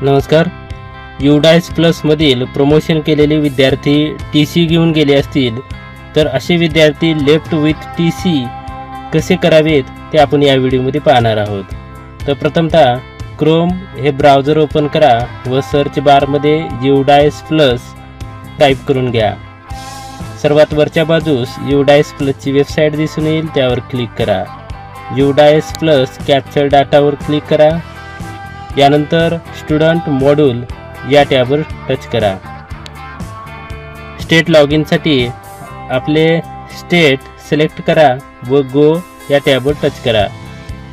नमस्कार. युडाइस प्लसमधील प्रमोशन केलेले विद्यार्थी TC घेऊन गेले असतील तर असे विद्यार्थी लेफ्ट विथ TC कसे करावेत ते आपण या व्हिडिओमध्ये पाहणार आहोत. तर प्रथमतः क्रोम हे ब्राउझर ओपन करा व सर्च बारमध्ये युडाइस प्लस टाईप करून घ्या. सर्वात वरच्या बाजूस युडाइस प्लसची वेबसाईट दिसून येईल, त्यावर क्लिक करा. युडाइस प्लस कॅप्चर डाटावर क्लिक करा. यानंतर स्टुडंट मॉड्यूल या टॅबवर टच करा. स्टेट लॉगिनसाठी आपले स्टेट सिलेक्ट करा व गो या टॅबवर टच करा.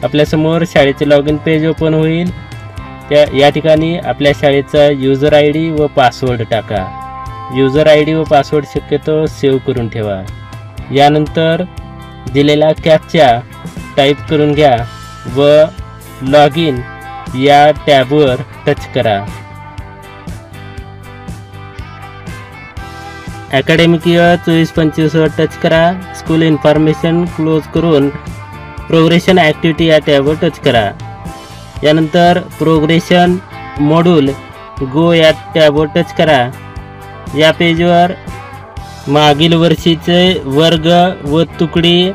आपल्यासमोर शाळेचे लॉगिन पेज ओपन होईल. या ठिकाणी आपल्या शाळेचा यूजर ID व पासवर्ड टाका. यूजर ID व पासवर्ड शक्यतो सेव्ह करून ठेवा. यानंतर दिलेला कॅप्चा टाईप करून घ्या व लॉगिन या टॅबवर टच करा. अकॅडमिक इयर 24-25 वर टच करा. स्कूल इन्फॉर्मेशन क्लोज करून प्रोग्रेशन ॲक्टिव्हिटी या टॅबवर टच करा. यानंतर प्रोग्रेशन मॉड्यूल गो या टॅबवर टच करा. या पेजवर मागील वर्षीचे वर्ग व तुकडी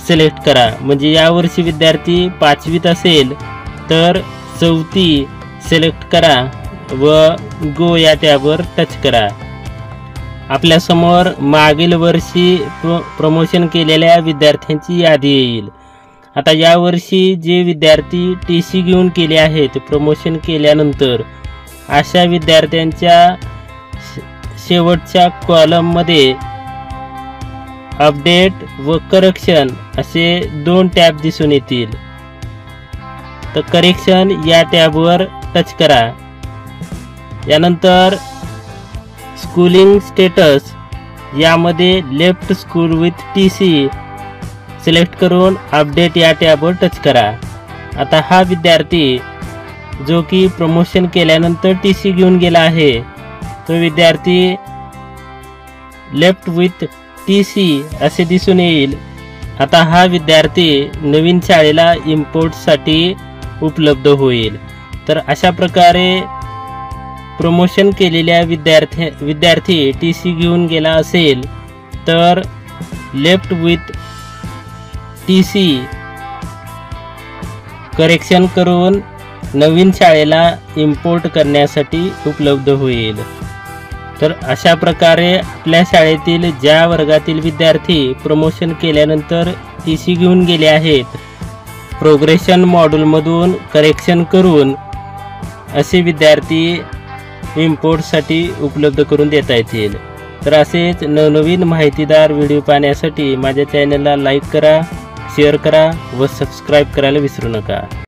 सिलेक्ट करा. म्हणजे यावर्षी विद्यार्थी 5वीत असेल तर 4थी सिलेक्ट करा व गो या टॅबवर टच करा. आपल्यासमोर मागील वर्षी प्रमोशन केलेल्या विद्यार्थ्यांची यादी येईल. आता यावर्षी जे विद्यार्थी TC घेऊन केले आहेत प्रमोशन केल्यानंतर अशा विद्यार्थ्यांच्या शेवटच्या कॉलममध्ये अपडेट व करेक्शन असे 2 टॅब दिसून येतील. तर करेक्शन या टॅबवर टच करा. यानंतर स्कूलिंग स्टेटस यामध्ये left school with TC select करून अपडेट या टॅबवर टच करा. आता हा विद्यार्थी जो की प्रमोशन केल्यानंतर TC घेऊन गेला आहे तो विद्यार्थी लेफ्ट विथ TC असे दिसून येईल. आता हा विद्यार्थी नवीन शाळेला इम्पोर्टसाठी उपलब्ध होईल. तर अशा प्रकारे प्रमोशन केलेल्या विद्यार्थी TC घेऊन गेला असेल तर लेफ्ट विथ TC करेक्शन करून नवीन शाळेला इम्पोर्ट करण्यासाठी उपलब्ध होईल. तर अशा प्रकारे आपल्या शाळेतील ज्या वर्गातील विद्यार्थी प्रमोशन केल्यानंतर TC घेऊन गेले आहेत प्रोग्रेशन मॉड्यूलमधून करेक्शन करून असे विद्यार्थी इम्पोर्टसाठी उपलब्ध करून देता येतील. तर असेच नवनवीन माहितीदार व्हिडिओ पाहण्यासाठी माझ्या चॅनलला लाईक करा, शेअर करा व सबस्क्राईब करायला विसरू नका.